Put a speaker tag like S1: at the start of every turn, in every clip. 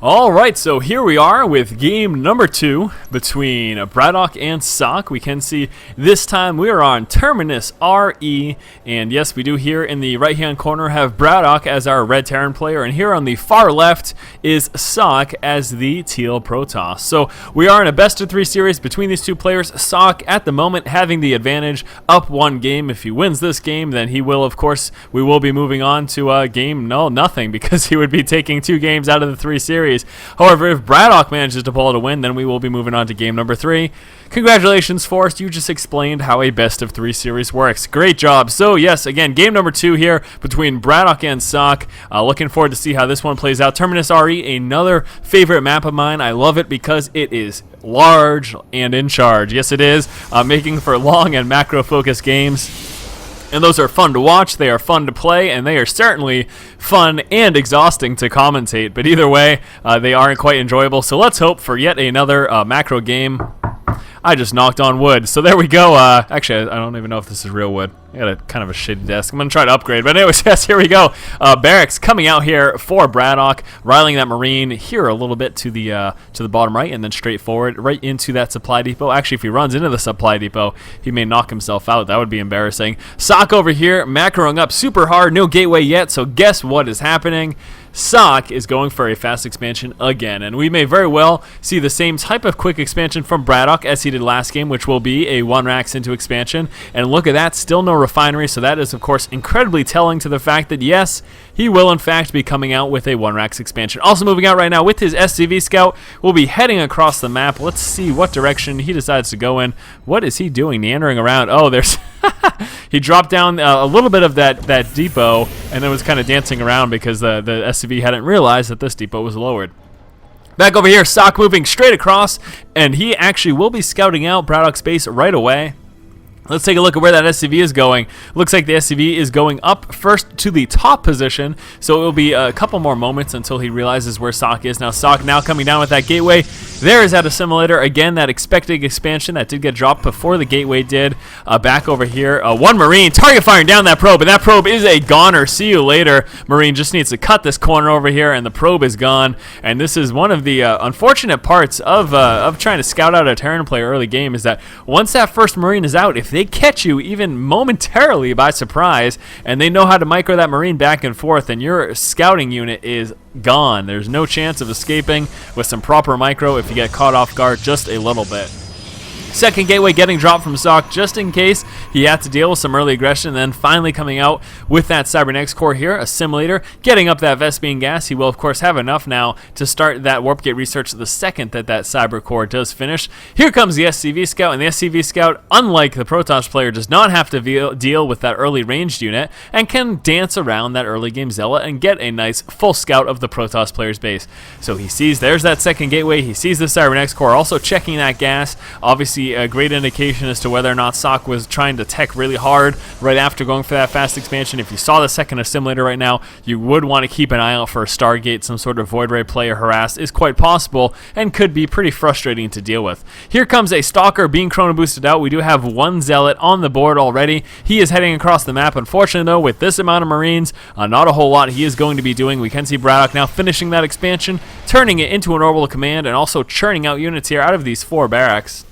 S1: Alright, so here we are with game number 2 between BratOK and Socke. We can see this time we are on Terminus RE, and yes, we do here in the right hand corner have BratOK as our red Terran player, and here on the far left is Socke as the teal Protoss. So we are in a best of 3 series between these two players. Socke at the moment having the advantage, up 1 game. If he wins this game, then he will, of course, we will be moving on to game nothing, because he would be taking 2 games out of the 3 series. However, if BratOK manages to pull out a win, then we will be moving on to game number 3. Congratulations, Forrest. You just explained how a best of 3 series works. Great job. So, yes, again, game number 2 here between BratOK and Socke. Looking forward to see how this one plays out. Terminus RE, another favorite map of mine. I love it because it is large and in charge. Yes, it is. Making for long and macro-focused games. And those are fun to watch, they are fun to play, and they are certainly fun and exhausting to commentate. But either way, they aren't quite enjoyable. So let's hope for yet another macro game. I just knocked on wood. So there we go. Actually, I don't even know if this is real wood. I got a kind of a shitty desk. I'm going to try to upgrade. But anyways, yes, here we go. Barracks coming out here for BratOK, riling that Marine here a little bit to the bottom right, and then straight forward right into that supply depot. Actually, if he runs into the supply depot, he may knock himself out. That would be embarrassing. Socke over here, macroing up super hard. No gateway yet, so guess what is happening? Socke is going for a fast expansion again, and we may very well see the same type of quick expansion from BratOK as he did last game, which will be a 1 racks into expansion. And look at that, still no refinery, so that is of course incredibly telling to the fact that yes, he will in fact be coming out with a 1 racks expansion. Also moving out right now with his SCV scout, we'll be heading across the map. Let's see what direction he decides to go in. What is he doing, meandering around? Oh, there's he dropped down a little bit of that depot and then was kind of dancing around because the SCV hadn't realized that this depot was lowered. Back over here, Socke moving straight across, and he actually will be scouting out BratOK's base right away. Let's take a look at where that SCV is going. Looks like the SCV is going up first to the top position, so it will be a couple more moments until he realizes where Socke is. Now Socke now coming down with that gateway. There is that assimilator. Again, that expected expansion that did get dropped before the gateway did. Back over here, 1 Marine target firing down that probe, and that probe is a goner. See you later. Marine just needs to cut this corner over here, and the probe is gone. And this is one of the unfortunate parts of trying to scout out a Terran player early game, is that once that first Marine is out, if they catch you even momentarily by surprise, and they know how to micro that Marine back and forth, and your scouting unit is gone. There's no chance of escaping with some proper micro if you get caught off guard just a little bit. Second gateway getting dropped from Socke just in case he had to deal with some early aggression, and then finally coming out with that Cybernetics core here, assimilator, getting up that Vespene gas. He will of course have enough now to start that warp gate research the second that Cyber core does finish. Here comes the SCV scout, and the SCV scout, unlike the Protoss player, does not have to deal with that early ranged unit and can dance around that early game Zealot and get a nice full scout of the Protoss player's base. So he sees there's that second gateway, he sees the Cybernetics core also checking that gas. Obviously a great indication as to whether or not Socke was trying to tech really hard right after going for that fast expansion. If you saw the second assimilator right now, you would want to keep an eye out for a Stargate. Some sort of Void Ray player harassed is quite possible and could be pretty frustrating to deal with. Here comes a Stalker being chrono boosted out. We do have 1 Zealot on the board already. He is heading across the map. Unfortunately though, with this amount of Marines, not a whole lot he is going to be doing. We can see BratOK now finishing that expansion, turning it into an orbital command, and also churning out units here out of these 4 barracks.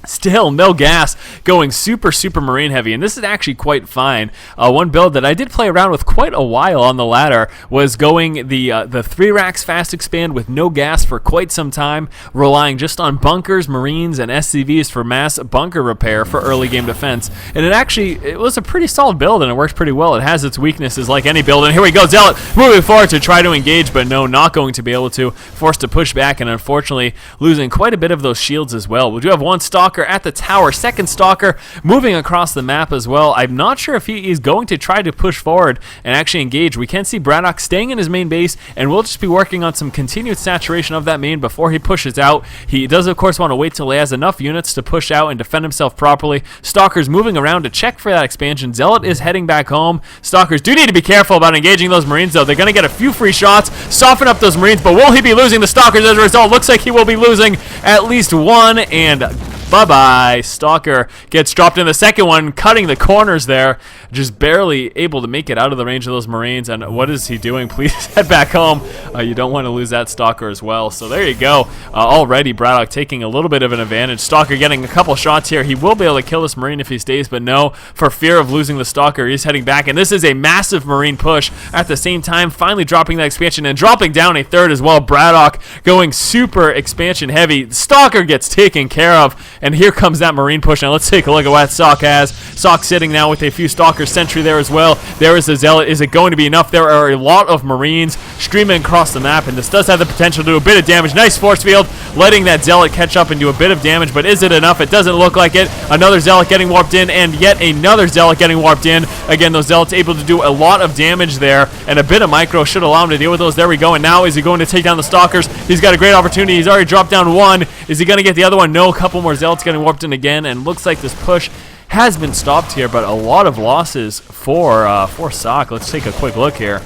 S1: Still no gas, going super Marine heavy, and this is actually quite fine. One build that I did play around with quite a while on the ladder was going the 3 racks fast expand with no gas for quite some time, relying just on bunkers, Marines, and SCVs for mass bunker repair for early game defense. And it was a pretty solid build, and it works pretty well. It has its weaknesses like any build, and here we go, Zealot moving forward to try to engage, but no, not going to be able to, forced to push back, and unfortunately losing quite a bit of those shields as well. We do have 1 Stalker at the tower, second Stalker moving across the map as well. I'm not sure if he is going to try to push forward and actually engage. We can see BratOK staying in his main base, and we'll just be working on some continued saturation of that main before he pushes out. He does of course want to wait till he has enough units to push out and defend himself properly. Stalker's moving around to check for that expansion. Zealot is heading back home. Stalkers do need to be careful about engaging those Marines though. They're going to get a few free shots, soften up those Marines, but will he be losing the Stalkers as a result? Looks like he will be losing at least 1, and Bye-bye. Stalker gets dropped in the second one, cutting the corners there. Just barely able to make it out of the range of those Marines. And what is he doing? Please head back home. You don't want to lose that Stalker as well. So there you go. Already BratOK taking a little bit of an advantage. Stalker getting a couple shots here. He will be able to kill this Marine if he stays, but no, for fear of losing the Stalker, he's heading back. And this is a massive Marine push. At the same time, finally dropping that expansion and dropping down a third as well. BratOK going super expansion heavy. Stalker gets taken care of. And here comes that Marine push. Now let's take a look at what Socke has. Socke sitting now with a few Stalker sentry there as well. There is a Zealot. Is it going to be enough? There are a lot of Marines streaming across the map, and this does have the potential to do a bit of damage. Nice force field, letting that Zealot catch up and do a bit of damage, but is it enough? It doesn't look like it. Another Zealot getting warped in, and yet another Zealot getting warped in. Again, those Zealots able to do a lot of damage there, and a bit of micro should allow him to deal with those. There we go, and now is he going to take down the Stalkers? He's got a great opportunity. He's already dropped down one. Is he going to get the other one? No, a couple more Zealots getting warped in again, and looks like this push has been stopped here, but a lot of losses for Socke. Let's take a quick look here.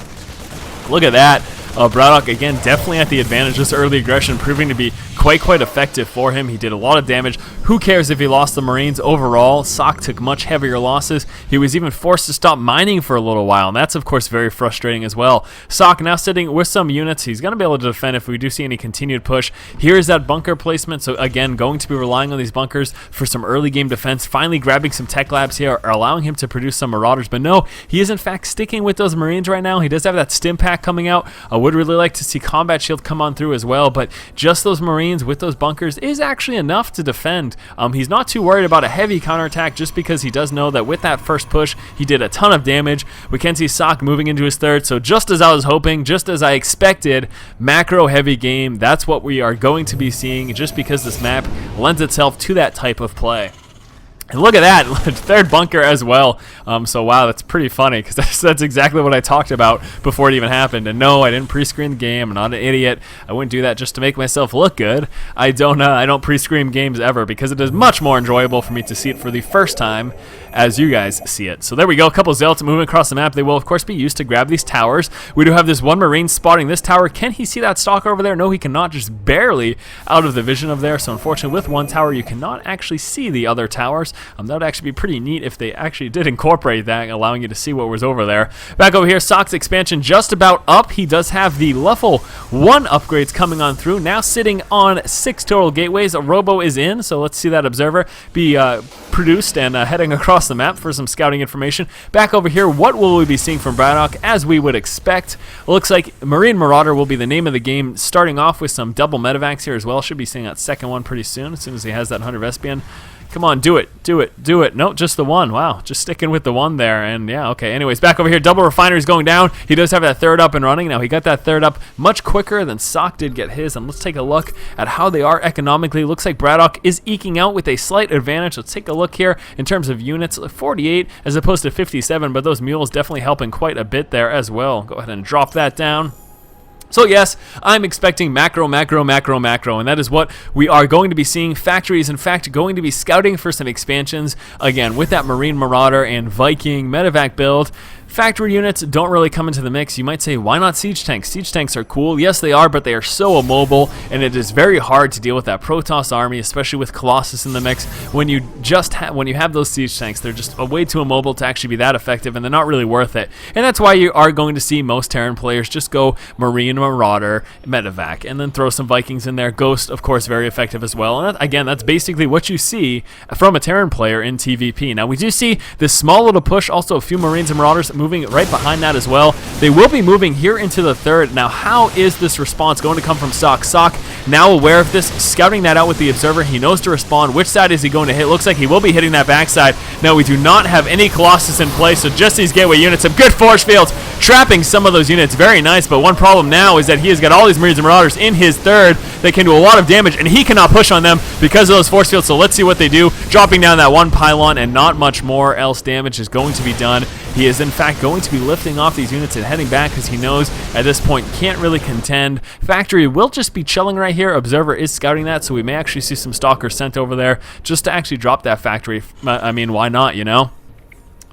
S1: Look at that. BratOK, again, definitely at the advantage. This early aggression proving to be quite effective for him. He did a lot of damage. Who cares if he lost the Marines overall? Socke took much heavier losses. He was even forced to stop mining for a little while, and that's, of course, very frustrating as well. Socke now sitting with some units. He's going to be able to defend if we do see any continued push. Here's that bunker placement. So, again, going to be relying on these bunkers for some early game defense. Finally grabbing some tech labs here, allowing him to produce some Marauders. But no, he is, in fact, sticking with those Marines right now. He does have that stim pack coming out. I would really like to see Combat Shield come on through as well, but just those Marines with those bunkers is actually enough to defend. He's not too worried about a heavy counterattack just because he does know that with that first push, he did a ton of damage. We can see Socke moving into his third, so just as I was hoping, just as I expected, macro heavy game, that's what we are going to be seeing just because this map lends itself to that type of play. And look at that, third bunker as well. So wow, that's pretty funny because that's exactly what I talked about before it even happened. And no, I didn't pre-screen the game. I'm not an idiot. I wouldn't do that just to make myself look good. I don't pre-screen games ever because it is much more enjoyable for me to see it for the first time as you guys see it. So there we go, a couple of Zealots moving across the map. They will of course be used to grab these towers. We do have this one Marine spotting this tower. Can he see that Stalker over there? No, he cannot, just barely out of the vision of there. So unfortunately with one tower, you cannot actually see the other towers. That would actually be pretty neat if they actually did incorporate that, allowing you to see what was over there. Back over here, Socke's expansion just about up. He does have the level 1 upgrades coming on through. Now sitting on 6 total gateways. A Robo is in, so let's see that Observer be produced and heading across the map for some scouting information. Back over here, what will we be seeing from BratOK? As we would expect, looks like Marine Marauder will be the name of the game, starting off with some double medevacs here as well. Should be seeing that second one pretty soon, as soon as he has that 100 Vespian. Come on, do it. No, just the one. Wow, just sticking with the one there. And yeah, okay. Anyways, back over here, double refineries going down. He does have that third up and running. Now, he got that third up much quicker than Socke did get his. And let's take a look at how they are economically. Looks like BratOK is eking out with a slight advantage. Let's take a look here in terms of units. 48 as opposed to 57, but those mules definitely helping quite a bit there as well. Go ahead and drop that down. So yes, I'm expecting macro, and that is what we are going to be seeing. Factory is in fact going to be scouting for some expansions, again, with that Marine Marauder and Viking medevac build. Factory units don't really come into the mix. You might say, why not siege tanks? Siege tanks are cool. Yes, they are, but they are so immobile, and it is very hard to deal with that Protoss army, especially with Colossus in the mix. When you have those siege tanks, they're just way too immobile to actually be that effective, and they're not really worth it. And that's why you are going to see most Terran players just go Marine Marauder, medevac, and then throw some Vikings in there. Ghost, of course, very effective as well. And that, again, that's basically what you see from a Terran player in TVP. Now, we do see this small little push, also a few Marines and Marauders moving right behind that as well. They will be moving here into the third. Now, how is this response going to come from Socke? Socke, now aware of this, scouting that out with the Observer. He knows to respond. Which side is he going to hit? Looks like he will be hitting that backside. Now, we do not have any Colossus in place, so just these gateway units. Some good force fields, trapping some of those units. Very nice, but one problem now is that he has got all these Marines and Marauders in his third that can do a lot of damage, and he cannot push on them because of those force fields. So let's see what they do. Dropping down that one pylon, and not much more else damage is going to be done. He is, in fact, going to be lifting off these units and heading back because he knows at this point can't really contend. Factory will just be chilling right here. Observer is scouting that, so we may actually see some Stalkers sent over there just to actually drop that factory. I mean, why not, you know?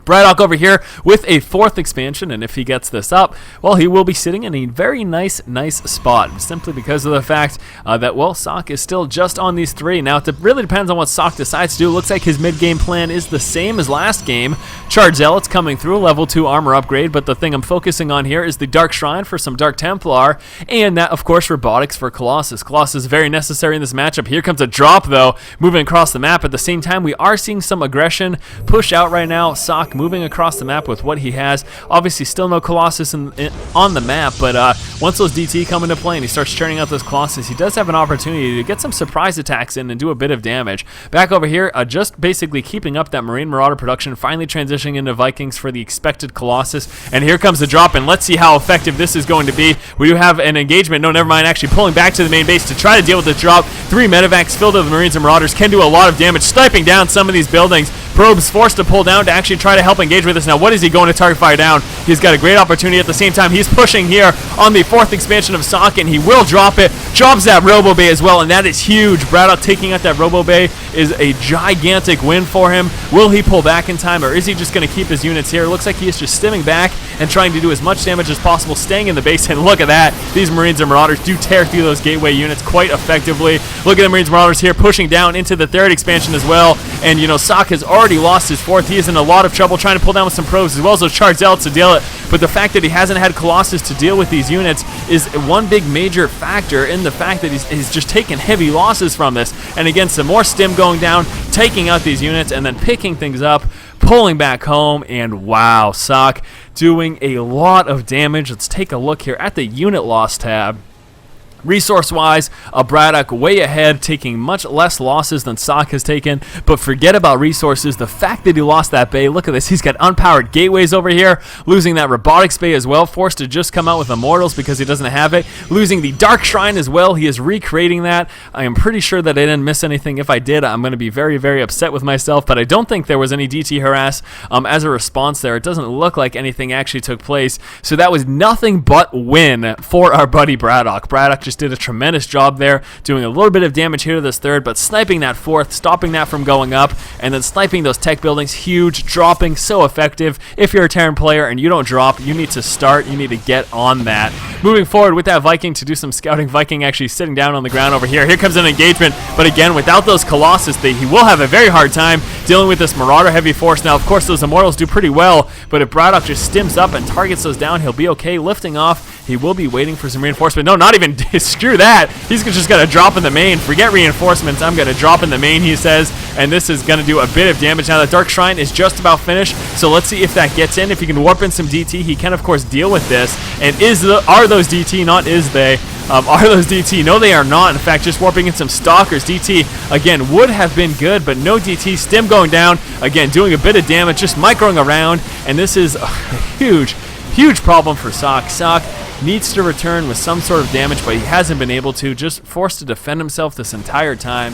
S1: BratOK over here with a 4th expansion, and if he gets this up, well, he will be sitting in a very nice spot, simply because of the fact that, well, Socke is still just on these 3. Now, it really depends on what Socke decides to do. It looks like his mid-game plan is the same as last game. Charge Zealots coming through, level 2 armor upgrade, but the thing I'm focusing on here is the Dark Shrine for some Dark Templar, and that, of course, Robotics for Colossus. Colossus is very necessary in this matchup. Here comes a drop, though, moving across the map. At the same time, we are seeing some aggression push out right now. Socke moving across the map with what he has. Obviously, still no Colossus on the map, but once those DT come into play and he starts churning out those Colossus, he does have an opportunity to get some surprise attacks in and do a bit of damage. Back over here, just basically keeping up that Marine Marauder production, finally transitioning into Vikings for the expected Colossus, and here comes the drop, and let's see how effective this is going to be. We do have an engagement, no, never mind, actually pulling back to the main base to try to deal with the drop. 3 medevacs filled with Marines and Marauders can do a lot of damage, sniping down some of these buildings. Probe's forced to pull down to actually try to help engage with this. Now, what is he going to target fire down? He's got a great opportunity. At the same time, he's pushing here on the 4th expansion of Socke, and he will drop it. Drops that Robo Bay as well, and that is huge. BratOK taking out that Robo Bay is a gigantic win for him. Will he pull back in time, or is he just going to keep his units here? It looks like he is just stimming back and trying to do as much damage as possible, staying in the base, and look at that. These Marines and Marauders do tear through those gateway units quite effectively. Look at the Marines and Marauders here pushing down into the 3rd expansion as well, and you know, Socke has already lost his 4th. He is in a lot of trouble trying to pull down with some probes as well as those Charge Zealots to deal it, but the fact that he hasn't had Colossus to deal with these units is one big major factor in the fact that he's just taken heavy losses from this. And again, some more stim going down, taking out these units, and then picking things up, pulling back home, and wow, Socke doing a lot of damage. Let's take a look here at the unit loss tab. Resource-wise, BratOK way ahead, taking much less losses than Socke has taken, but forget about resources. The fact that he lost that bay, look at this, he's got unpowered gateways over here, losing that Robotics bay as well, forced to just come out with Immortals because he doesn't have it, losing the Dark Shrine as well. He is recreating that. I am pretty sure that I didn't miss anything. If I did, I'm going to be very upset with myself, but I don't think there was any DT harass as a response there. It doesn't look like anything actually took place, so that was nothing but win for our buddy BratOK. BratOK just did a tremendous job there, doing a little bit of damage here to this 3rd, but sniping that 4th, stopping that from going up, and then sniping those tech buildings, huge, dropping, so effective. If you're a Terran player and you don't drop, you need to start, you need to get on that. Moving forward with that Viking to do some scouting. Viking actually sitting down on the ground over here. Here comes an engagement, but again, without those Colossus, he will have a very hard time dealing with this Marauder heavy force. Now, of course, those Immortals do pretty well, but if BratOK just stims up and targets those down, he'll be okay. Lifting off, he will be waiting for some reinforcement. No, not even, screw that. He's just going to drop in the main. Forget reinforcements, I'm going to drop in the main, he says, and this is going to do a bit of damage. Now, the Dark Shrine is just about finished, so let's see if that gets in. If he can warp in some DT, he can, of course, deal with this. And are those DT, not is they. Are those DT? No, they are not. In fact, just warping in some Stalkers. DT, again, would have been good, but no DT. Stim going down. Again, doing a bit of damage, just microing around, and this is a huge problem for Socke. Socke needs to return with some sort of damage, but he hasn't been able to. Just forced to defend himself this entire time.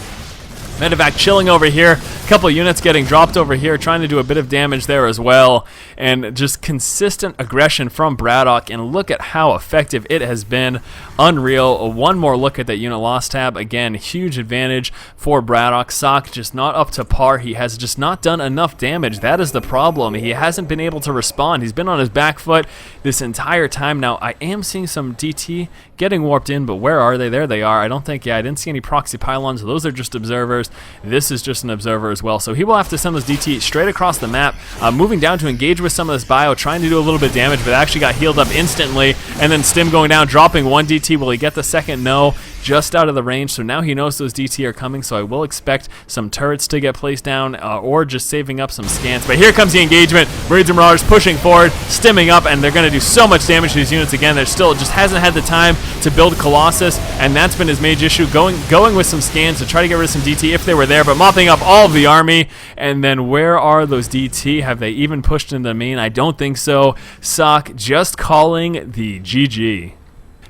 S1: Medevac chilling over here, a couple of units getting dropped over here, trying to do a bit of damage there as well, and just consistent aggression from BratOK, and look at how effective it has been. Unreal. One more look at that unit loss tab. Again, huge advantage for BratOK. Socke just not up to par. He has just not done enough damage. That is the problem. He hasn't been able to respond. He's been on his back foot this entire time. Now, I am seeing some DT getting warped in, but where are they? There they are. I didn't see any proxy pylons. Those are just observers. This is just an observer as well. So he will have to send those DT straight across the map, moving down to engage with some of this bio, trying to do a little bit of damage, but actually got healed up instantly, and then Stim going down, dropping 1 DT. Will he get the second? No. Just out of the range, so now he knows those DT are coming, so I will expect some turrets to get placed down, or just saving up some scans. But here comes the engagement. Marines and Marauders pushing forward, stimming up, and they're going to do so much damage to these units again. They're still just hasn't had the time to build Colossus, and that's been his major issue, going with some scans to try to get rid of some DT if they were there, but mopping up all of the army. And then where are those DT? Have they even pushed into the main? I don't think so. Socke just calling the GG.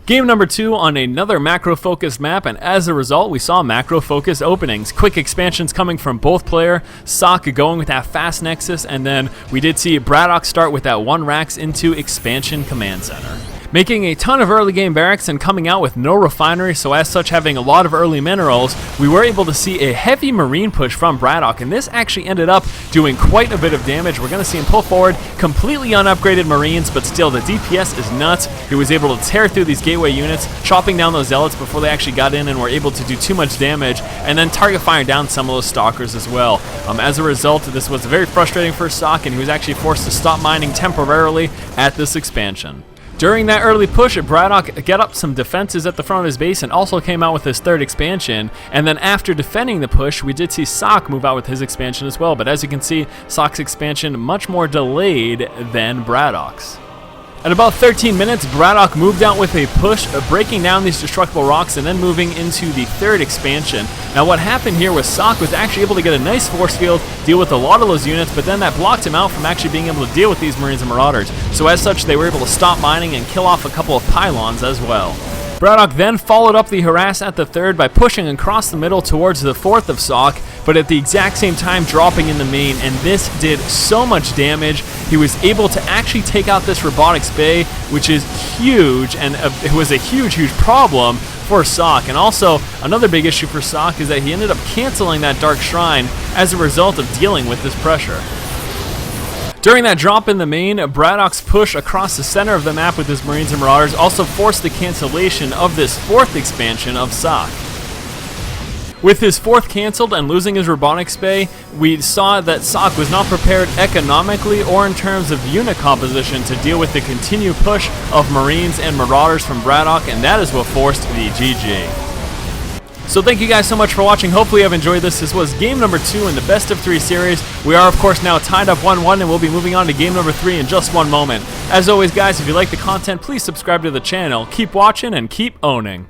S1: Game number 2 on another macro-focused map, and as a result, we saw macro-focused openings. Quick expansions coming from both player. Socke going with that fast nexus, and then we did see BratOK start with that 1 Rax into expansion command center. making a ton of early game barracks and coming out with no refinery, so as such having a lot of early minerals, we were able to see a heavy marine push from BratOK, and this actually ended up doing quite a bit of damage. We're going to see him pull forward completely unupgraded marines, but still the DPS is nuts. He was able to tear through these gateway units, chopping down those zealots before they actually got in and were able to do too much damage, and then target firing down some of those stalkers as well. As a result, this was very frustrating for Socke, and he was actually forced to stop mining temporarily at this expansion. During that early push, BratOK got up some defenses at the front of his base and also came out with his third expansion. And then after defending the push, we did see Socke move out with his expansion as well. But as you can see, Socke's expansion much more delayed than BratOK's. At about 13 minutes, BratOK moved out with a push, breaking down these destructible rocks and then moving into the third expansion. Now what happened here was Socke was actually able to get a nice force field, deal with a lot of those units, but then that blocked him out from actually being able to deal with these Marines and Marauders. So as such, they were able to stop mining and kill off a couple of pylons as well. BratOK then followed up the harass at the third by pushing across the middle towards the fourth of Socke, but at the exact same time dropping in the main, and this did so much damage. He was able to actually take out this robotics bay, which is huge, and it was a huge problem for Socke. And also, another big issue for Socke is that he ended up canceling that Dark Shrine as a result of dealing with this pressure. During that drop in the main, BratOK's push across the center of the map with his Marines and Marauders also forced the cancellation of this fourth expansion of Socke. With his fourth cancelled and losing his robotics bay, we saw that Socke was not prepared economically or in terms of unit composition to deal with the continued push of Marines and Marauders from BratOK, and that is what forced the GG. So thank you guys so much for watching. Hopefully you have enjoyed this. This was game number 2 in the best of 3 series. We are of course now tied up 1-1, and we'll be moving on to game number 3 in just one moment. As always guys, if you like the content, please subscribe to the channel. Keep watching and keep owning.